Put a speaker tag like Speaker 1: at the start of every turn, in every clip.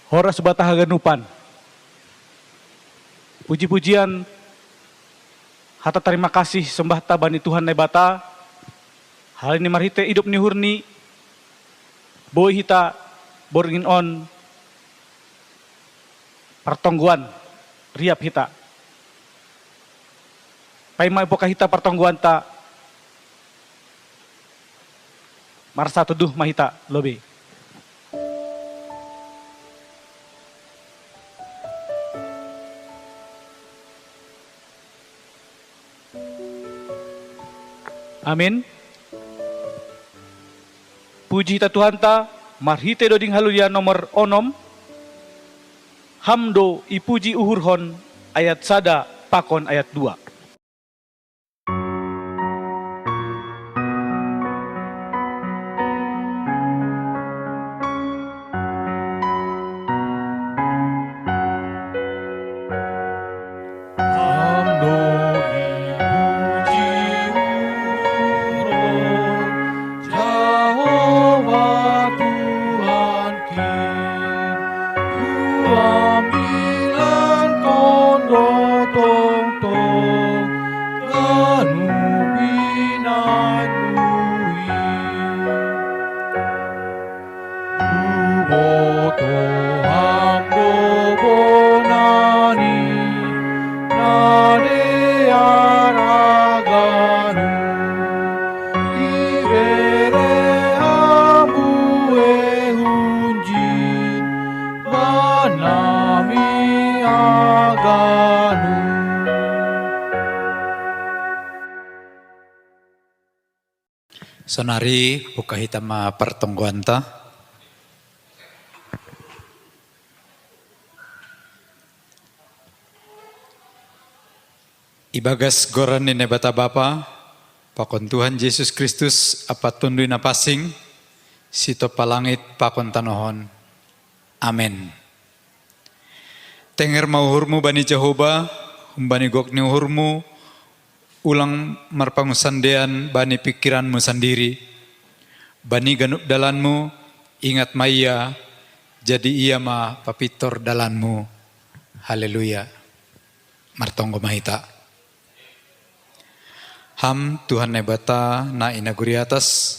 Speaker 1: Hora sebatah haganupan. Puji-pujian, hata terima kasih sembah tabani Tuhan nebata. Hal ini marhite hidup ni hurni. Boy hita boringin on. Pertongguan, riap hita. Paimai boka hita pertongguan ta. Marsa tuduh mahita lobe. Amin. Puji ta Tuhan ta, marhite doding haluya nomor onom. Hamdo ipuji uhurhon ayat sada pakon ayat 2.
Speaker 2: Sonari buka hitam pertongguan ta. Ibagas goran ni nebata Bapa, pakon Tuhan Yesus Kristus apa tundui na pasing, sito palangit pakon tanohon. Amin. Tenger mauhurmu bani Jehovah, humbani gokni uhurmu, ulang marpangusandean bani pikiranmu sendiri. Bani ganup dalanmu, ingat maya, jadi ia ma papitor dalanmu. Haleluya. Martonggo mahita. Ham Tuhan nebata na inaguri atas,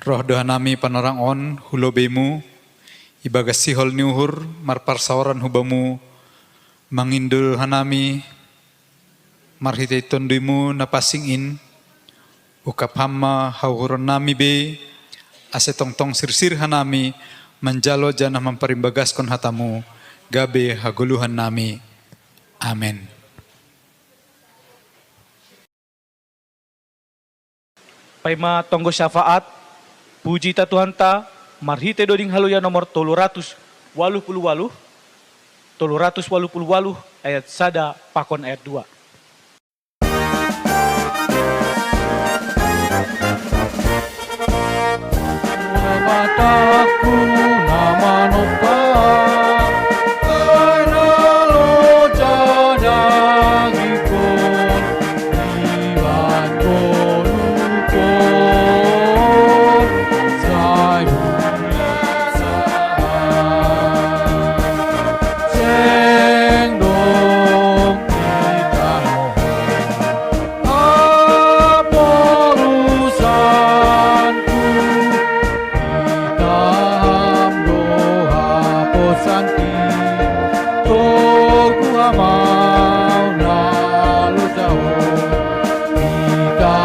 Speaker 2: roh doa nami panorang on hulobemu, ibagas sihol niuhur marparsawaran hubamu, mangindul hanami, marhite tonduimu napasingin, ukap hama hauhuron nami be, ase tongtong sirsir hanami, menjalo janah memperimbagaskan hatamu, gabe haguluhan nami. Amin.
Speaker 1: Paima tonggo syafaat, puji ta Tuhan ta, marhite doding haluya nomor 388, 388 ayat sada pakon ayat 2.
Speaker 3: Mataku nama nopa, aina loja dagikon, iwan konukon, sayunya sendong kita apa urusanku. Santi, toku amau lalu jauh, kita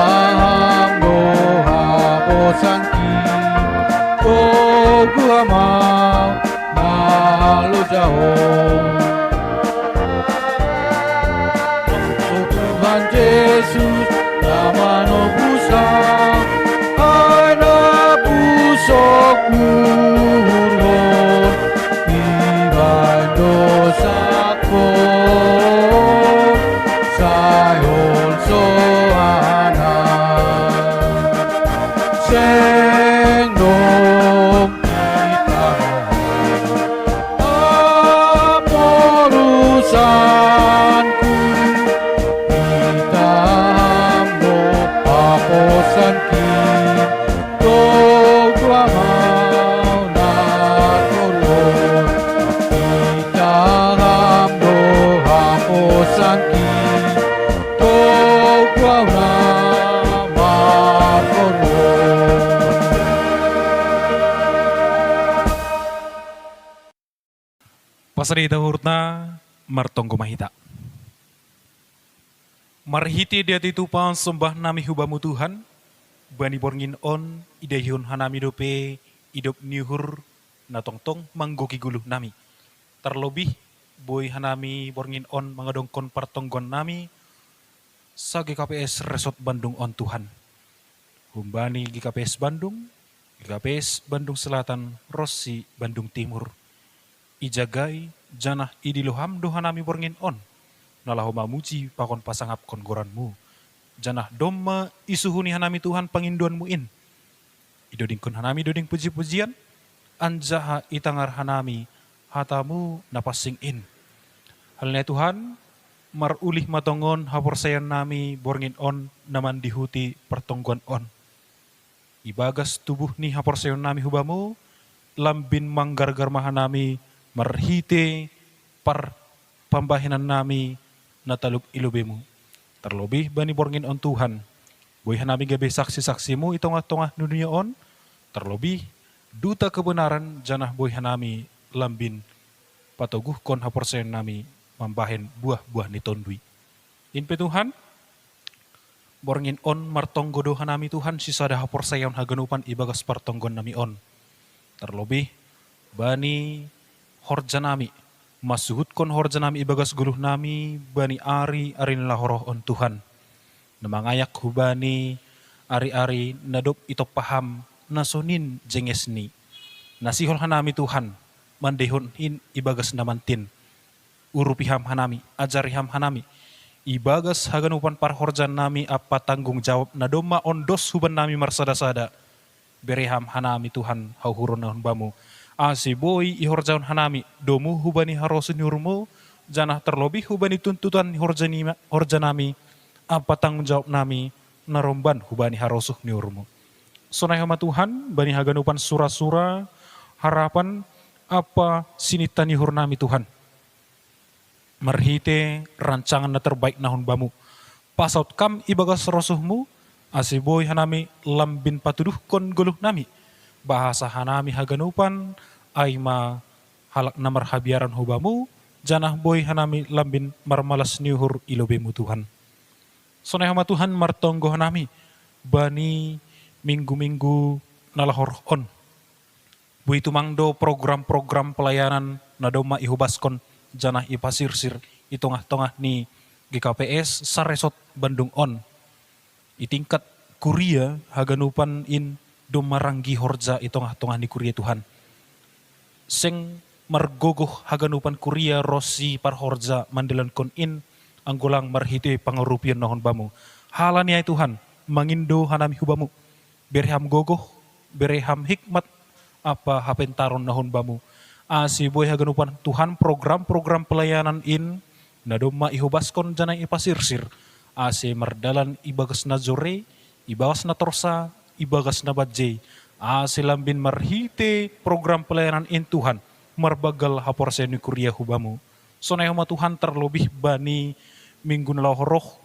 Speaker 3: doa santi, toku amau lalu jauh. Oh Tuhan Yesus, nama nobusa, ada pusokku. Dosaku sayol soana sendong kita apa urusanku kita hamba apa
Speaker 4: Pasarita hurna martonggo mahita. Marhiti dia titupan sembah nami hubamu Tuhan, bani borngin on idayun hanami dope idop niuhur na tongtong manggoki guluh nami. Terlebih boy hanami borngin on mengadongkon partonggon nami sa GKPS Resort Bandung on Tuhan. Humbani GKPS Bandung, GKPS Bandung Selatan, Rossi Bandung Timur. Ijagai janah idiloham dohanami borngin on. Nalahu mamuji pakon pasangap kon goranmu. Janah domma isuhuni hanami Tuhan panginduanmu in. Idodingkun hanami doding puji-pujian. Anjaha itangar hanami hatamu napasing in. Halnya Tuhan marulih matongon haporsayan nami borngin on naman dihuti pertonggon on. Ibagas tubuh ni haporsayan nami hubamu. Lambin manggar-gar mahanami marhite par pambahinan nami natalub ilubemu. Terlebih bani borngin on Tuhan. Boy hanami gabe saksi-saksimu itongah-tongah dunia on. Terlebih duta kebenaran janah boy hanami lambin patoguh kon haporsen nami mambahen buah-buah ni tondui. Inpe Tuhan, borngin on martonggodo hanami Tuhan sisada haporsayon haganupan ibagas partonggon nami on. Terlebih bani horja nami masuhut kon horja nami ibagas guluh nami bani ari arin lahoroh on Tuhan. Namangayak hubani ari-ari nadop ito paham nasonin jengesni. Nasihol hanami Tuhan mandehon in ibagas namantin. Urupiham hanami, ajariham hanami. Ibagas haganupan parhorjan nami apa tanggung jawab nadoma ondos huban nami marsada-sada. Bereham hanami Tuhan hauhuron nahun bamu. Asi boy ihorjaun hanami domu hubani harosun yurmu janah terlebih hubani tuntutan horja nami apa tanggung jawab nami naromban hubani harosuh niurmu. Sonai hama Tuhan bani haganupan sura-sura harapan apa sinitan yurur nami Tuhan. Marhite rancangan na terbaik nahun bamu. Pasaut kam ibagas rosuhmu asi boy hanami lambin patuduh kon guluh nami. Bahasa hanami haganupan aima halak namar habiaran hubamu janah boy hanami lambin marmalas niuhur ilobemu Tuhan. Sonai hama Tuhan martonggo hanami bani minggu-minggu nalahor on. Bui tumangdo program-program pelayanan nadoma ihubaskon janah ipasirsir itongah-tongah ni GKPS Saresot Bandung on. Itingkat kuria haganupan in domaranggi horja itongah-tongah ni kuria Tuhan. Seng margogoh haganupan kuria Rossi parhorja mandelan kon in anggulang marhite pangarupian nahon bamu. Halani ay Tuhan mangindo hanami hubamu. Bereham gogoh, bereham hikmat apa hapentaron nahon bamu. Asi boy haganupan Tuhan program-program pelayanan in nadoma ihubaskon janay ipasirsir. Asi mardalan ibagas na zore, ibagas na torsa, ibagas na badjay. Silambin marhite program pelayanan in Tuhan. Marbagal haporsen ni kuria hubamu. Sonay hama Tuhan terlebih bani minggu nalahoroh.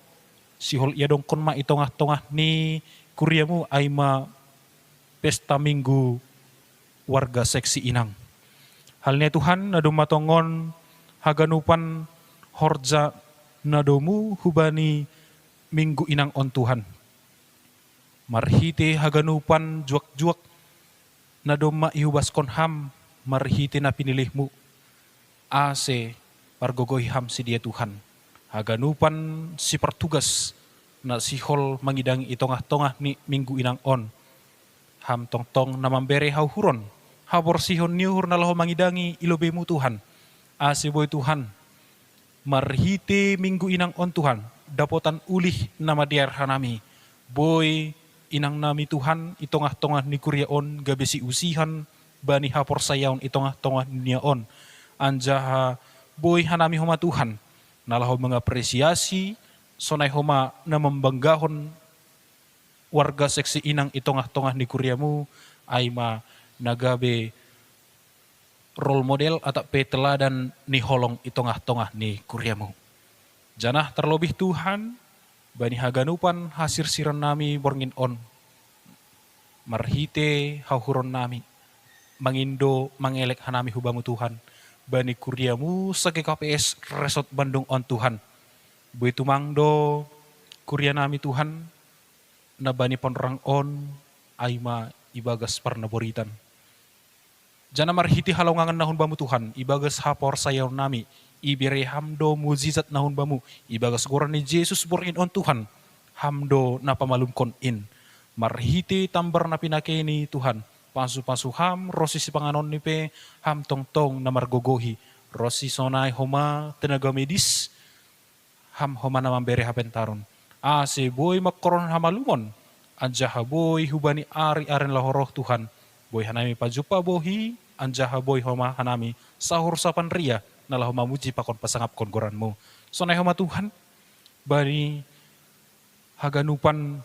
Speaker 4: Sihol iadong kon ma itongah-tongah ni kuriamu ay ma pesta minggu warga seksi inang. Halnya Tuhan nadumatongon haganupan horja nadomu hubani minggu inang on Tuhan. Marhite haganupan juak-juak nadoma ihubaskon ham marhite na pinilihmu. Ase pargogoy ham si dia Tuhan. Haganupan si pertugas na sihol mangidangi itongah-tongah ni minggu inang on. Ham tong-tong na mambere hauhuron. Habor sihon niuhur na laho mangidangi ilobemu Tuhan. Ase boy Tuhan. Marhite minggu inang on Tuhan. Dapotan ulih nama diar hanami. Boy inang nami Tuhan itongah-tongah ni kuria on gabesi usihan bani hapor sayaon itongah-tongah niya on. Anjaha boy hanami homa Tuhan. Nalaho mengapresiasi sonay homa na membanggahon warga seksi inang itongah-tongah ni kuriamu ay ma nagabe role model atau peteladan ni holong itongah-tongah ni kuriamu. Janah terlebih Tuhan bani haganupan hasir siran nami borngin on. Marhite hauhuron nami. Mangindo mangelek hanami hubamu Tuhan. bani kuriamu sake KPS Resort Bandung on Tuhan. Begitu mangdo kuria nami Tuhan, na bani ponrang on, aima ibagas parnaboritan. Jana marhiti halongangan nahun bamu Tuhan, ibagas hapor sayaw nami, ibire hamdo muzizat nahun bamu, ibagas goran ni Jesus borin on Tuhan, hamdo na pamalumkon in. Marhiti tambar na pinakeni Tuhan, pasu-pasu ham, rosi si panganon ni pe, ham tong-tong na margogohi, rosi sonay homa, tenaga medis, ham homa na mambere hapentaron. Ase boy makkoron hamalumon, anjaha boy hubani ari-aren lahoroh Tuhan, boy hanami pajupa bohi, anjaha boy homa hanami sahur sapan ria, nalah homa muji pakon pasangap kon goranmu. Sonay homa Tuhan, bani haganupan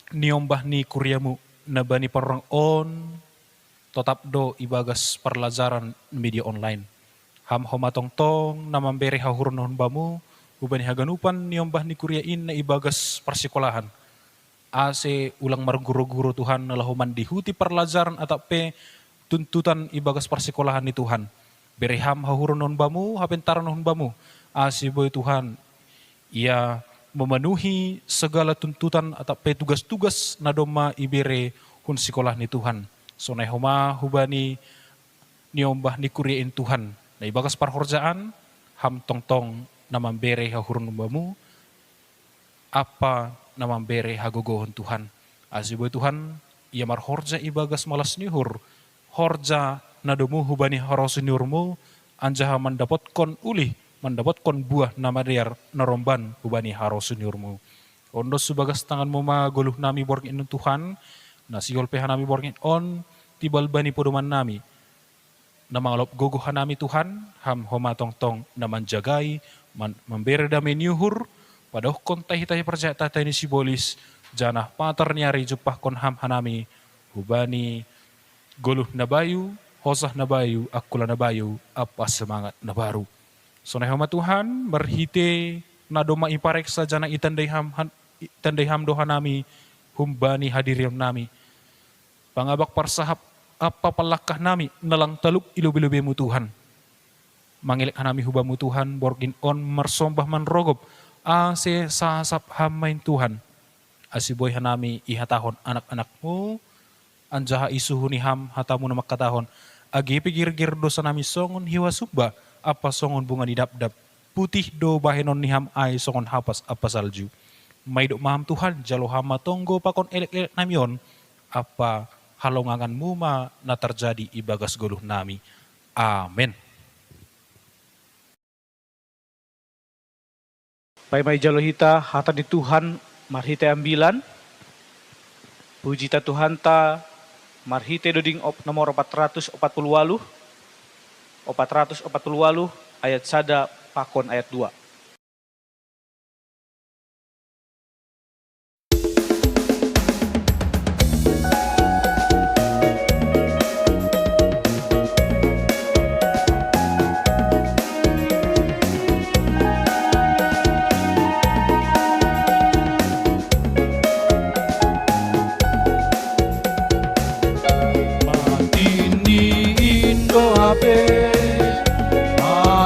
Speaker 4: niombah ni kuriamu, na bani parang on, tetap do ibagas perlazaran media online. Ham homa tong-tong na mambere hahurun nahon bamu, ubani haganupan niombah ni kuriain na ibagas persekolahan. Ase ulang marguru-guru Tuhan na lahuman dihuti perlazaran atape tuntutan ibagas persekolahan ni Tuhan. Bereham hahurun nahon bamu, hapentaran nahon bamu. Ase boy Tuhan, ia memenuhi segala tuntutan atau tugas-tugas na doma ibere hun sekolah ni Tuhan. Sonai homa hubani niombah ni kuriain Tuhan. Na ibagas parhorjaan, ham tong-tong na mambere hahurun bamu, apa na mambere hagogohon Tuhan. Asiboy Tuhan, ia marhorja ibagas malas nihur, horja na domu hubani harosuniurmu, anjaha mendapatkan ulih, mendapatkan buah nama diar naromban hubani harosuniurmu. Ondo subagas tanganmu maguluh nami borgin in Tuhan, nasiol peha nami borgin on, tibal bani podoman nami, na mangalop gogohan nami Tuhan, ham homa tong-tong na manjagai, memberi damai niuhur, pada kontai-hitai percaya tata ini sibolis, janah patar nyari jupah kon ham hanami, hubani goluh na bayu, hosah na bayu, akula na bayu, apa semangat na baru. Sonai hama Tuhan, berhite na doma iparek saja na itandai ham doha nami, humbani hadirion nami. Pangabak parsahap apa palakah nami, nalang taluk ilubi-lubemu Tuhan. Mangilik hanami hubamu Tuhan, borgin on mersombah manrogob, ase sasap hamain Tuhan. Asiboy hanami ihatahon anak-anakmu, anjaha isuhuni ham hatamu na makatahon. Agi pigir-gir dosa nami songon hiwa subba, apa songon bunga di dap-dap, putih do bahenon niham ay songon hapas apa salju. Maidok maham Tuhan, jalo hama tonggo pakon elek-elek namion, apa halongangan muma na terjadi ibagas goluh nami. Amin.
Speaker 1: Pai jalo hita hata di Tuhan marhite ambilan. Puji ta Tuhan ta marhite doding nomor 448 ayat sada pakon ayat 2.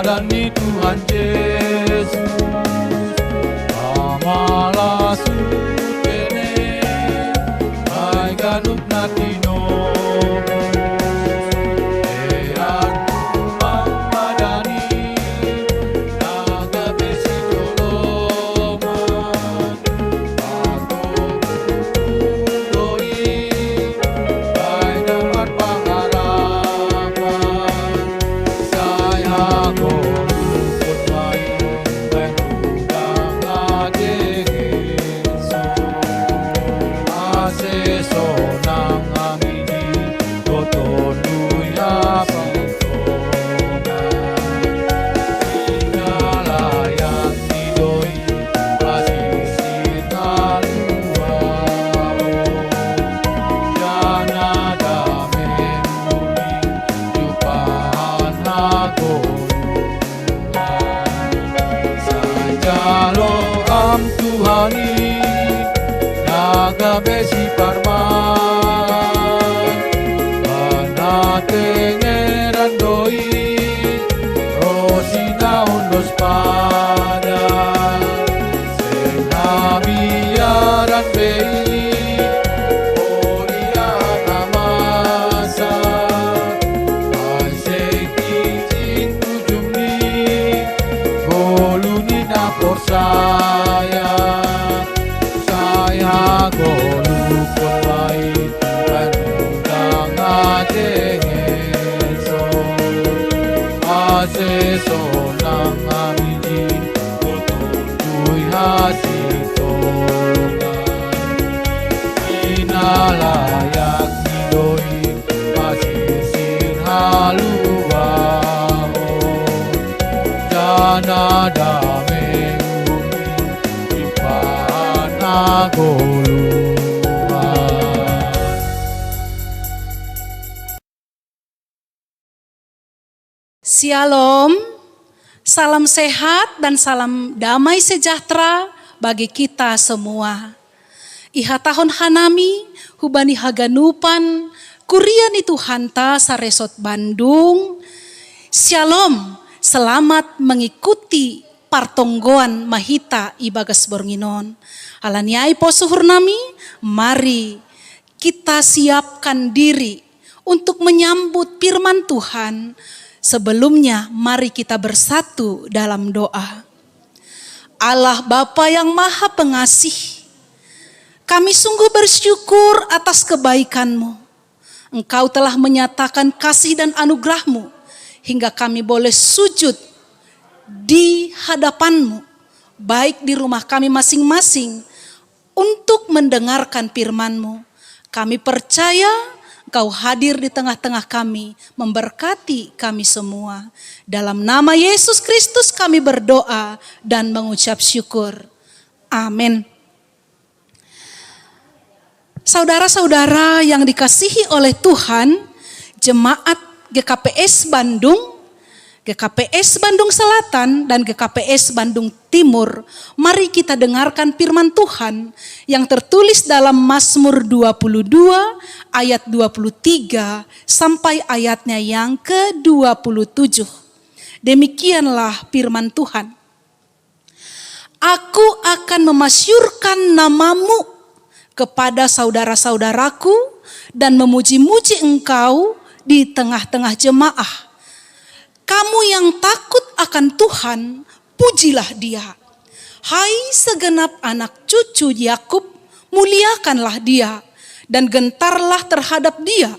Speaker 3: Madani Tuhan Yesus, amalah sukene, hai ganup natino. Saya saya golukun baik Bandang ajengeso aseso nang amiji Kututui hasitongan Inalayak nidoi pasisir haluao Jana dame umi ipana goluan
Speaker 5: Shalom, salam sehat dan salam damai sejahtera bagi kita semua. Iha tahun hanami, hubani haganupan, kurian itu hanta saresot Bandung. Shalom, selamat mengikuti partonggoan mahita ibagas bornginon. Alaniai posuhur nami, mari kita siapkan diri untuk menyambut firman Tuhan. Sebelumnya mari kita bersatu dalam doa. Allah Bapa yang Maha Pengasih, kami sungguh bersyukur atas kebaikan-Mu. Engkau telah menyatakan kasih dan anugerah-Mu hingga kami boleh sujud di hadapan-Mu, baik di rumah kami masing-masing untuk mendengarkan firman-Mu. Kami percaya Engkau hadir di tengah-tengah kami, memberkati kami semua. Dalam nama Yesus Kristus kami berdoa dan mengucap syukur. Amin. Saudara-saudara yang dikasihi oleh Tuhan, Jemaat GKPS Bandung, GKPS Bandung Selatan dan GKPS Bandung Timur, mari kita dengarkan firman Tuhan yang tertulis dalam Mazmur 22 ayat 23 sampai ayatnya yang ke-27. Demikianlah firman Tuhan. Aku akan memasyurkan namamu kepada saudara-saudaraku dan memuji-muji engkau di tengah-tengah jemaah. Kamu yang takut akan Tuhan, pujilah Dia. Hai segenap anak cucu Yakub, muliakanlah Dia dan gentarlah terhadap Dia.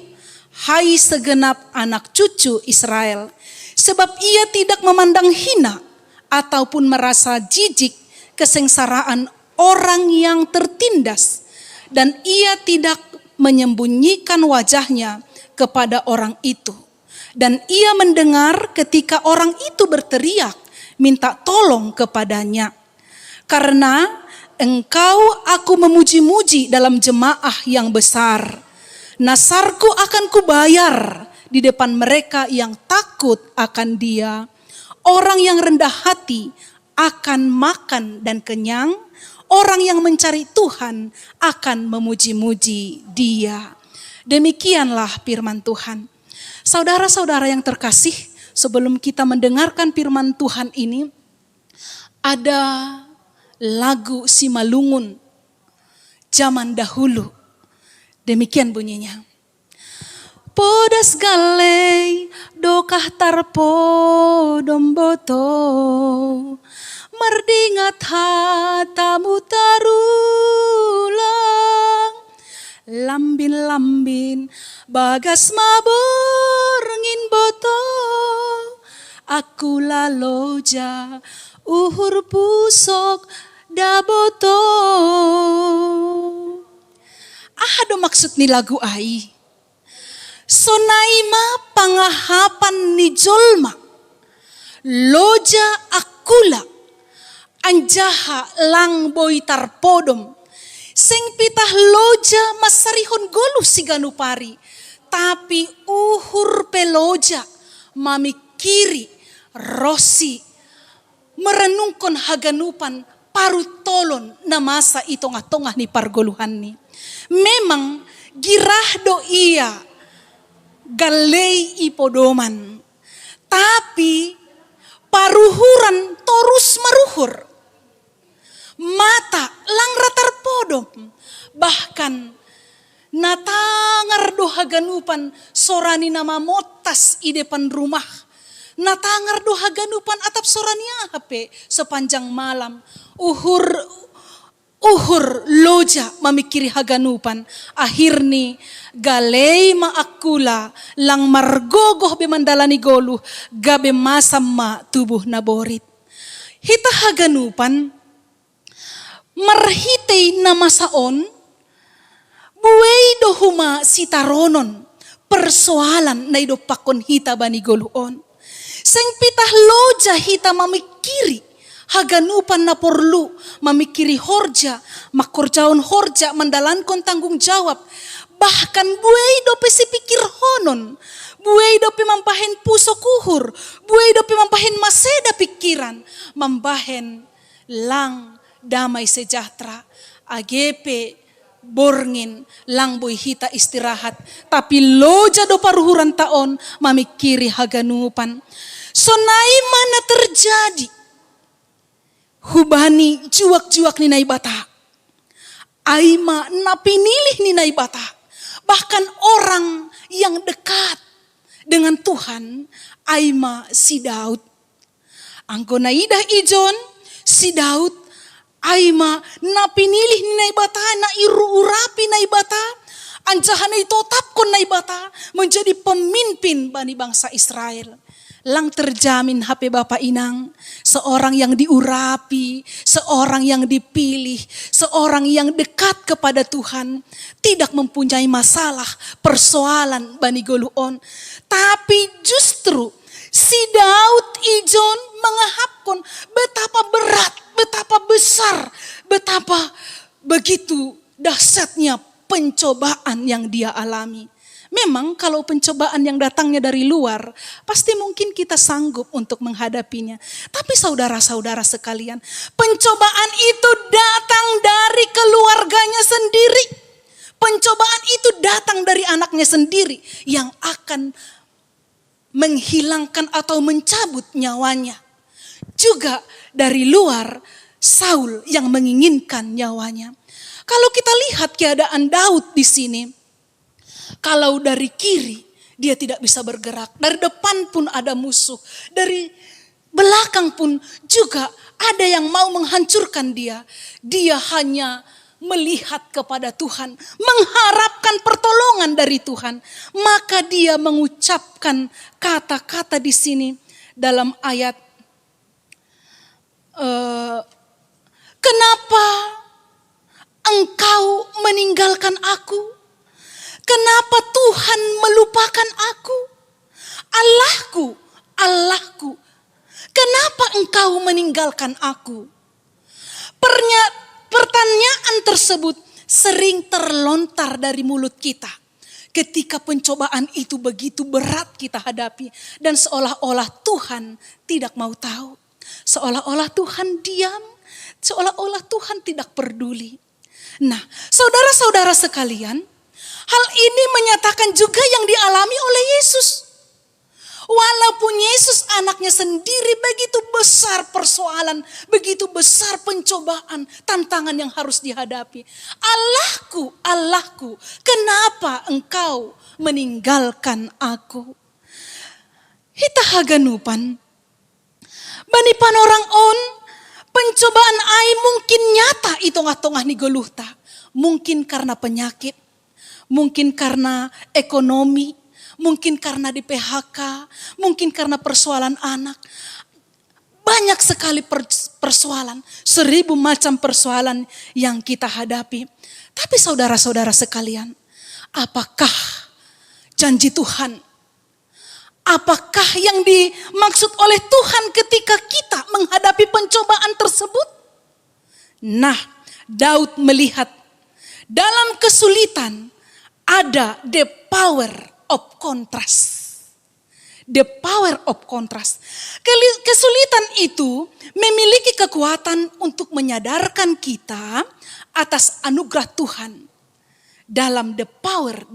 Speaker 5: Hai segenap anak cucu Israel, sebab Ia tidak memandang hina ataupun merasa jijik kesengsaraan orang yang tertindas, dan Ia tidak menyembunyikan wajahnya kepada orang itu. Dan Ia mendengar ketika orang itu berteriak, minta tolong kepadanya. Karena engkau aku memuji-muji dalam jemaah yang besar. Nasarku akan kubayar di depan mereka yang takut akan Dia. Orang yang rendah hati akan makan dan kenyang. Orang yang mencari Tuhan akan memuji-muji Dia. Demikianlah firman Tuhan. Saudara-saudara yang terkasih, sebelum kita mendengarkan firman Tuhan ini, ada lagu Simalungun zaman dahulu. Demikian bunyinya. Podas galei dokah tarpo domboto, mardingat hatamu tarulang, lambin-lambin bagas mabor ngin boto, aku laloja uhur pusok daboto. Ada maksud ni lagu ai. Sonaima pangahapan ni jolma, loja akula, anjaha lang boitar podom, sing pitah loja masarihon golu siganupari, tapi uhur peloja mami kiri rosi merenungkon haganupan paru tolon na masa itong-atongah ni pargoluhan ni. Memang girahdo iya galei ipodoman, tapi paruhuran torus maruhur. Mata lang ratar podom, bahkan natangar do haganupan sorani nama motas i depan rumah, natangar do haganupan atap sorania hape sepanjang malam. Uhur loja mamikiri haganupan. Akhirni galei maakula lang margogoh be mandalani goluh gabe masamma tubuh naborit. Hita haganupan marhitei namasaon buwei do huma sitaronon persoalan na ido pakon hita bani goluon. Seng pitah loja hita mamikiri haganupan na porlu, mamikiri horja, makorjaon horja, mandalankon tanggung jawab. Bahkan buai dope si pikir honon, buai dope mampahen puso kuhur, buai dope mampahen maseda pikiran, mambahen lang damai sejahtera, AGP borngin lang boy hita istirahat, tapi loja do paruhuran taon mamikiri haganupan. Sonai mana terjadi hubani juak-juak ni naibata. Aima napinilih ni naibata. Bahkan orang yang dekat dengan Tuhan. Aima si Daud. Angko naidah ijon si Daud. Aima napinilih ni naibata. Na iru urapi naibata. Anjahan itu tapkon naibata. Menjadi pemimpin bani bangsa Israel. Lang terjamin HP Bapak Inang, seorang yang diurapi, seorang yang dipilih, seorang yang dekat kepada Tuhan, tidak mempunyai masalah, persoalan bani goluon. Tapi justru si Daud ijon mengahapkan betapa berat, betapa besar, betapa begitu dahsyatnya pencobaan yang dia alami. Memang kalau pencobaan yang datangnya dari luar, pasti mungkin kita sanggup untuk menghadapinya. Tapi saudara-saudara sekalian, pencobaan itu datang dari keluarganya sendiri. Pencobaan itu datang dari anaknya sendiri yang akan menghilangkan atau mencabut nyawanya. Juga dari luar, Saul yang menginginkan nyawanya. Kalau kita lihat keadaan Daud di sini, kalau dari kiri dia tidak bisa bergerak, dari depan pun ada musuh, dari belakang pun juga ada yang mau menghancurkan dia. Dia hanya melihat kepada Tuhan, mengharapkan pertolongan dari Tuhan. Maka dia mengucapkan kata-kata di sini dalam ayat, kenapa engkau meninggalkan aku? Kenapa Tuhan melupakan aku? Allahku, Allahku, kenapa engkau meninggalkan aku? Pertanyaan tersebut sering terlontar dari mulut kita. Ketika pencobaan itu begitu berat kita hadapi. Dan seolah-olah Tuhan tidak mau tahu. Seolah-olah Tuhan diam. Seolah-olah Tuhan tidak peduli. Nah, saudara-saudara sekalian, hal ini menyatakan juga yang dialami oleh Yesus. Walaupun Yesus anaknya sendiri begitu besar persoalan, begitu besar pencobaan, tantangan yang harus dihadapi. Allahku, Allahku, kenapa engkau meninggalkan aku? Hita haganupan, bani panorang on, pencobaan ai mungkin nyata itong-atongah ni goluhta. Mungkin karena penyakit. Mungkin karena ekonomi, mungkin karena di PHK, mungkin karena persoalan anak. Banyak sekali persoalan, 1000 macam persoalan yang kita hadapi. Tapi saudara-saudara sekalian, apakah janji Tuhan? Apakah yang dimaksud oleh Tuhan ketika kita menghadapi pencobaan tersebut? Nah, Daud melihat dalam kesulitan, ada the power of contrast. The power of contrast. Kesulitan itu memiliki kekuatan untuk menyadarkan kita atas anugerah Tuhan dalam the power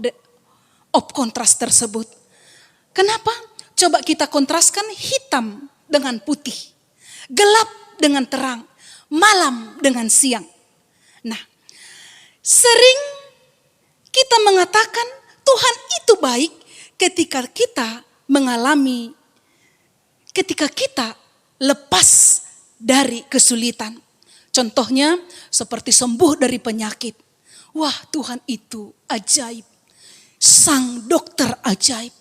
Speaker 5: of contrast tersebut. Kenapa? Coba kita kontraskan hitam dengan putih, gelap dengan terang, malam dengan siang. Nah, sering kita mengatakan Tuhan itu baik ketika kita mengalami ketika kita lepas dari kesulitan. Contohnya seperti sembuh dari penyakit. Wah, Tuhan itu ajaib. Sang dokter ajaib.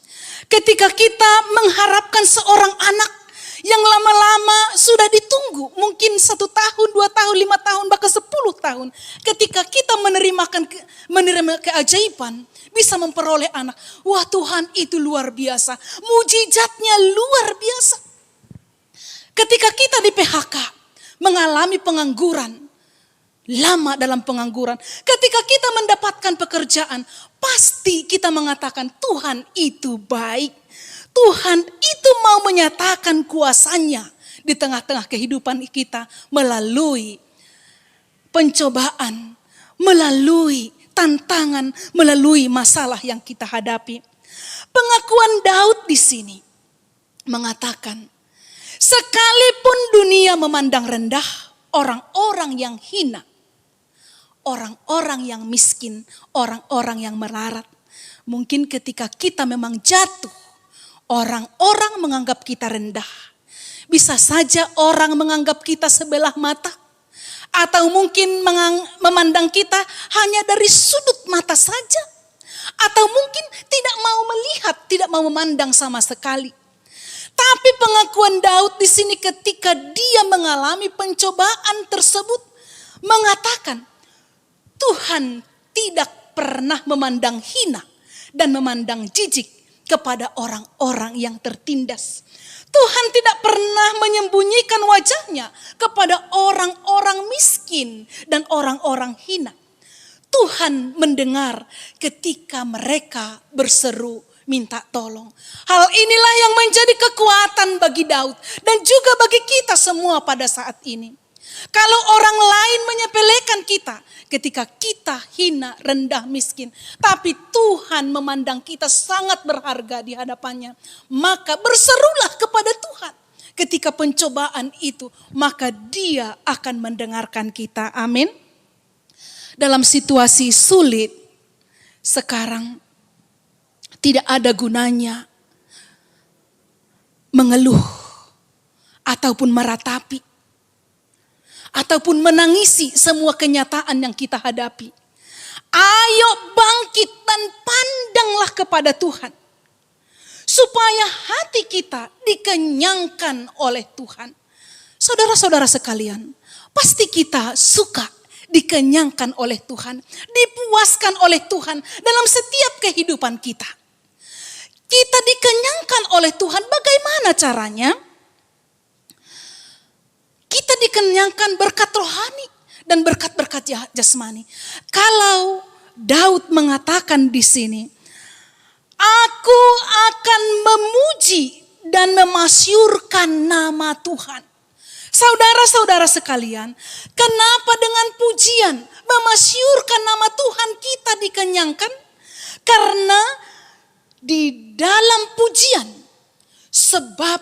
Speaker 5: Ketika kita mengharapkan seorang anak yang lama-lama sudah ditunggu, mungkin 1 tahun, 2 tahun, 5 tahun, bahkan 10 tahun. Ketika kita menerima keajaiban, bisa memperoleh anak. Wah, Tuhan itu luar biasa. Mujizatnya luar biasa. Ketika kita di PHK, mengalami pengangguran, lama dalam pengangguran. Ketika kita mendapatkan pekerjaan, pasti kita mengatakan Tuhan itu baik. Tuhan itu mau menyatakan kuasanya di tengah-tengah kehidupan kita melalui pencobaan, melalui tantangan, melalui masalah yang kita hadapi. Pengakuan Daud di sini mengatakan, sekalipun dunia memandang rendah orang-orang yang hina, orang-orang yang miskin, orang-orang yang melarat. Mungkin ketika kita memang jatuh, orang-orang menganggap kita rendah. Bisa saja orang menganggap kita sebelah mata. Atau mungkin memandang kita hanya dari sudut mata saja. Atau mungkin tidak mau melihat, tidak mau memandang sama sekali. Tapi pengakuan Daud di sini ketika dia mengalami pencobaan tersebut mengatakan, Tuhan tidak pernah memandang hina dan memandang jijik kepada orang-orang yang tertindas. Tuhan tidak pernah menyembunyikan wajahnya kepada orang-orang miskin dan orang-orang hina. Tuhan mendengar ketika mereka berseru minta tolong. Hal inilah yang menjadi kekuatan bagi Daud dan juga bagi kita semua pada saat ini. Kalau orang lain menyepelekan kita ketika kita hina, rendah, miskin. Tapi Tuhan memandang kita sangat berharga di hadapannya. Maka berserulah kepada Tuhan. Ketika pencobaan itu, maka Dia akan mendengarkan kita. Amin. Dalam situasi sulit sekarang, tidak ada gunanya mengeluh ataupun meratapi. Ataupun menangisi semua kenyataan yang kita hadapi. Ayo bangkit dan pandanglah kepada Tuhan. Supaya hati kita dikenyangkan oleh Tuhan. Saudara-saudara sekalian, pasti kita suka dikenyangkan oleh Tuhan. Dipuaskan oleh Tuhan dalam setiap kehidupan kita. Kita dikenyangkan oleh Tuhan, bagaimana caranya? Kita dikenyangkan berkat rohani dan berkat-berkat jasmani. Kalau Daud mengatakan di sini, aku akan memuji dan memasyurkan nama Tuhan. Saudara-saudara sekalian, kenapa dengan pujian memasyurkan nama Tuhan kita dikenyangkan? Karena di dalam pujian, sebab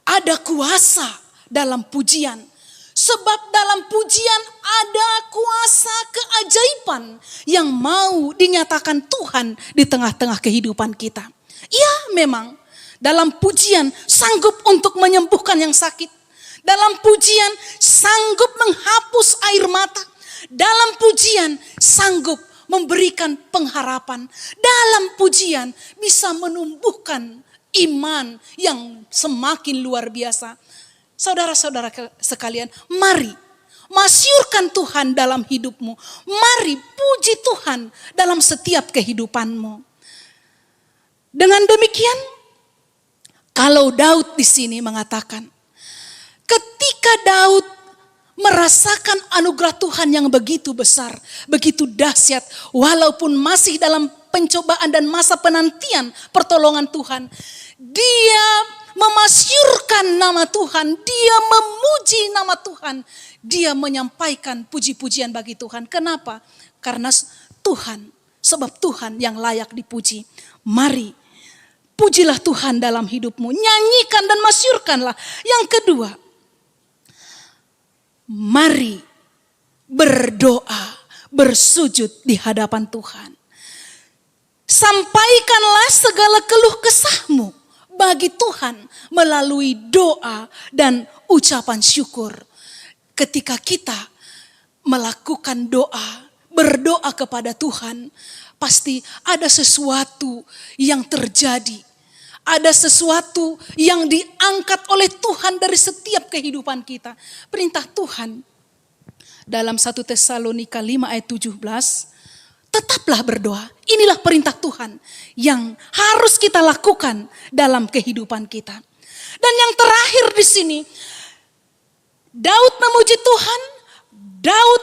Speaker 5: ada kuasa dalam pujian. Sebab dalam pujian ada kuasa keajaiban yang mau dinyatakan Tuhan di tengah-tengah kehidupan kita. Ya memang dalam pujian sanggup untuk menyembuhkan yang sakit. Dalam pujian sanggup menghapus air mata. Dalam pujian sanggup memberikan pengharapan. Dalam pujian bisa menumbuhkan iman yang semakin luar biasa. Saudara-saudara sekalian, mari masyurkan Tuhan dalam hidupmu. Mari puji Tuhan dalam setiap kehidupanmu. Dengan demikian, kalau Daud di sini mengatakan, ketika Daud merasakan anugerah Tuhan yang begitu besar, begitu dahsyat, walaupun masih dalam pencobaan dan masa penantian pertolongan Tuhan, dia memasyurkan nama Tuhan, dia memuji nama Tuhan, dia menyampaikan puji-pujian bagi Tuhan. Kenapa? Karena Tuhan, sebab Tuhan yang layak dipuji. Mari, pujilah Tuhan dalam hidupmu, nyanyikan dan masyurkanlah. Yang kedua, mari berdoa, bersujud di hadapan Tuhan. Sampaikanlah segala keluh kesahmu bagi Tuhan melalui doa dan ucapan syukur. Ketika kita melakukan doa, berdoa kepada Tuhan, pasti ada sesuatu yang terjadi. Ada sesuatu yang diangkat oleh Tuhan dari setiap kehidupan kita. Perintah Tuhan dalam 1 Tesalonika 5 ayat 17, tetaplah berdoa. Inilah perintah Tuhan yang harus kita lakukan dalam kehidupan kita. Dan yang terakhir di sini, Daud memuji Tuhan, Daud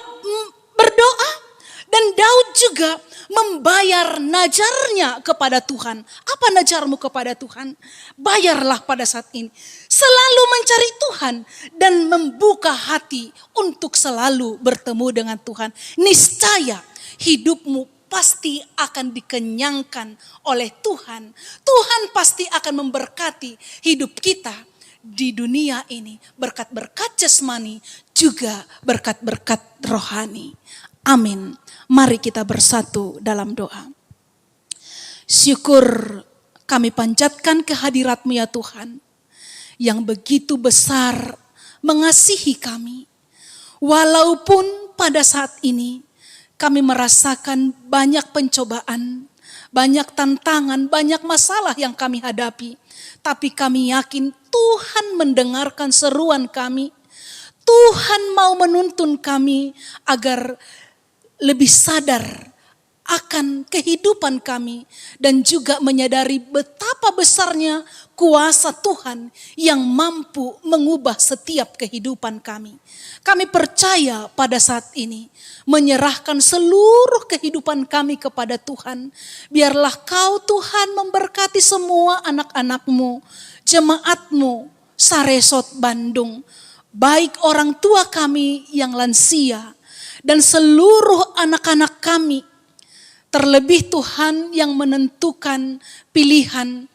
Speaker 5: berdoa, dan Daud juga membayar najarnya kepada Tuhan. Apa najarmu kepada Tuhan? Bayarlah pada saat ini. Selalu mencari Tuhan dan membuka hati untuk selalu bertemu dengan Tuhan. Niscaya hidupmu pasti akan dikenyangkan oleh Tuhan. Tuhan pasti akan memberkati hidup kita di dunia ini. Berkat-berkat jasmani, juga berkat-berkat rohani. Amin. Mari kita bersatu dalam doa. Syukur kami panjatkan kehadirat-Mu ya Tuhan, yang begitu besar mengasihi kami. Walaupun pada saat ini kami merasakan banyak pencobaan, banyak tantangan, banyak masalah yang kami hadapi. Tapi kami yakin Tuhan mendengarkan seruan kami. Tuhan mau menuntun kami agar lebih sadar akan kehidupan kami dan juga menyadari betapa besarnya kuasa Tuhan yang mampu mengubah setiap kehidupan kami. Kami percaya pada saat ini menyerahkan seluruh kehidupan kami kepada Tuhan. Biarlah Kau Tuhan memberkati semua anak-anak-Mu, jemaat-Mu, Saresot Bandung, baik orang tua kami yang lansia dan seluruh anak-anak kami. Terlebih Tuhan yang menentukan pilihan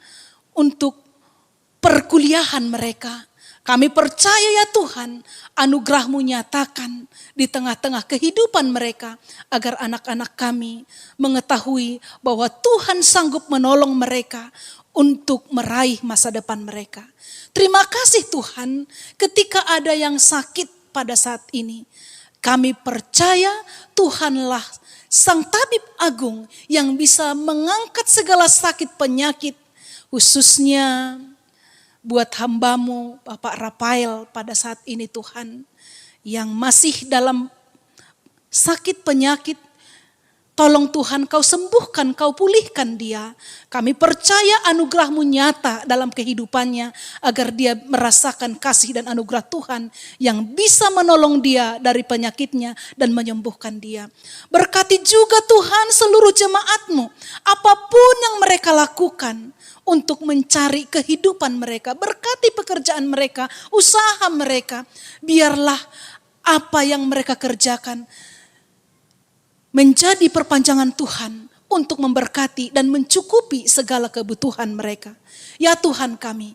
Speaker 5: untuk perkuliahan mereka. Kami percaya ya Tuhan, anugerah-Mu nyatakan di tengah-tengah kehidupan mereka, agar anak-anak kami mengetahui bahwa Tuhan sanggup menolong mereka untuk meraih masa depan mereka. Terima kasih Tuhan, ketika ada yang sakit pada saat ini, kami percaya Tuhanlah Sang Tabib Agung yang bisa mengangkat segala sakit penyakit, khususnya buat hamba-Mu Bapak Rafael pada saat ini Tuhan, yang masih dalam sakit penyakit. Tolong Tuhan Kau sembuhkan, Kau pulihkan dia. Kami percaya anugerah-Mu nyata dalam kehidupannya, agar dia merasakan kasih dan anugerah Tuhan yang bisa menolong dia dari penyakitnya dan menyembuhkan dia. Berkati juga Tuhan seluruh jemaat-Mu, apapun yang mereka lakukan untuk mencari kehidupan mereka. Berkati pekerjaan mereka, usaha mereka. Biarlah apa yang mereka kerjakan menjadi perpanjangan Tuhan untuk memberkati dan mencukupi segala kebutuhan mereka. Ya Tuhan kami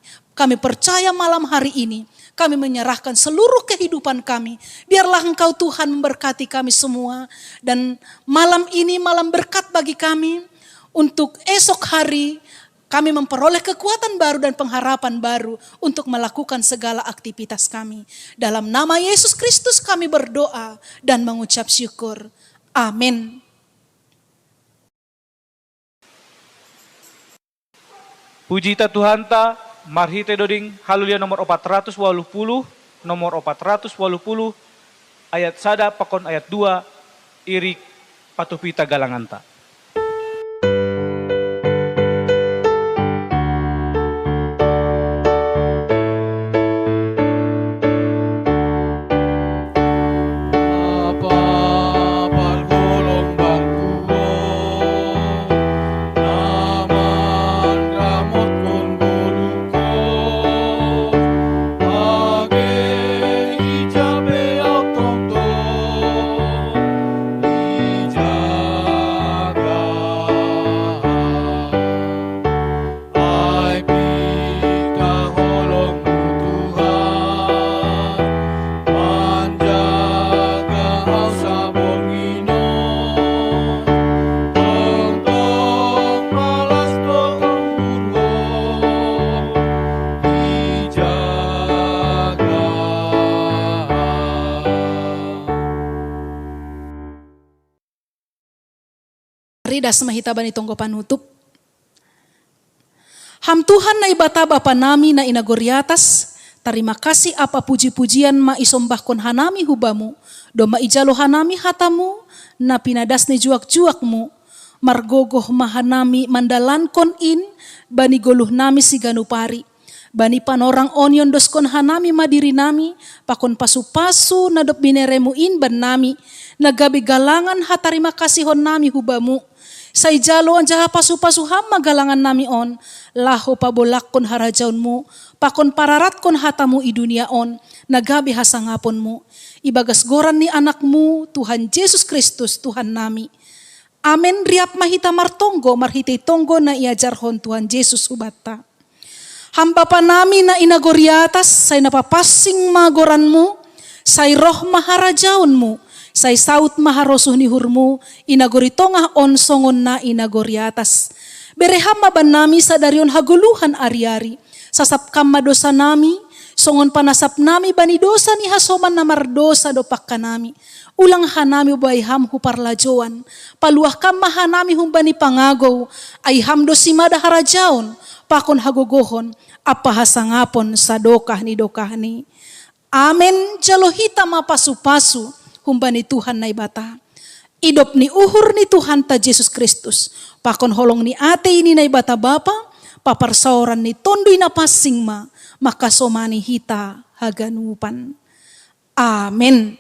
Speaker 5: percaya malam hari ini kami menyerahkan seluruh kehidupan kami. Biarlah Engkau Tuhan memberkati kami semua. Dan malam ini malam berkat bagi kami. Untuk esok hari kami memperoleh kekuatan baru dan pengharapan baru untuk melakukan segala aktivitas kami. Dalam nama Yesus Kristus kami berdoa dan mengucap syukur. Amin.
Speaker 1: Puji ta Tuhan ta, marhite doding halulia nomor 480, nomor 480, ayat sada pakon ayat 2, irik patupita galanganta.
Speaker 5: Mari das mahita bani tonggo panutup. Ham Tuhan na ibata Bapa nami na inagoriatas, terima kasih apa puji-pujian ma isombahkon hanami hubamu, do ma ijalo hanami hatamu, na pinadas ni juak-juakmu, margogoh mahanami mandalankon in, bani goluh nami si ganupari, bani panorang onion doskon hanami madiri nami, pakon pasu-pasu nadop bineremu in ban nami, nagabi galangan hatarima kasihon nami hubamu, say jalo ang jaha pasu-pasu ham magalangan nami on, laho pabolak kon harajaun mo, pakon pararat kon hatamu i dunia on, nagabi hasangapon mo, ibagas goran ni anakmu, Tuhan Yesus Kristus, Tuhan nami. Amen, riap mahita martonggo, marhiti tonggo na iajarhon Tuhan Yesus hubata. Hamba pa nami na inagoriatas, say napapasing magoranmu, say roh maharajaunmu, say saut maharosuh ni hurmu, inagoritongah on songon na inagoriatas. Bereham maban nami sa darion haguluhan ari-ari, sasap kam dosa nami, songon panasap nami bani dosa ni hasoman na mardosa dopak kanami. Ulang hanami ubay ham huparlajoan, paluah kam mahanami humbani pangagaw, ay ham dosimada harajaon, pakon hagogohon, apahasangapon sa dokah ni. Amen, jalohita mapasu-pasu, humbani Tuhan na ibata. Idop ni uhur ni Tuhan ta Yesus Kristus, pakon holong ni ate ini na ibata Bapa, paparsaoran ni tondoy na pasing makasomani hita haganupan. Amen.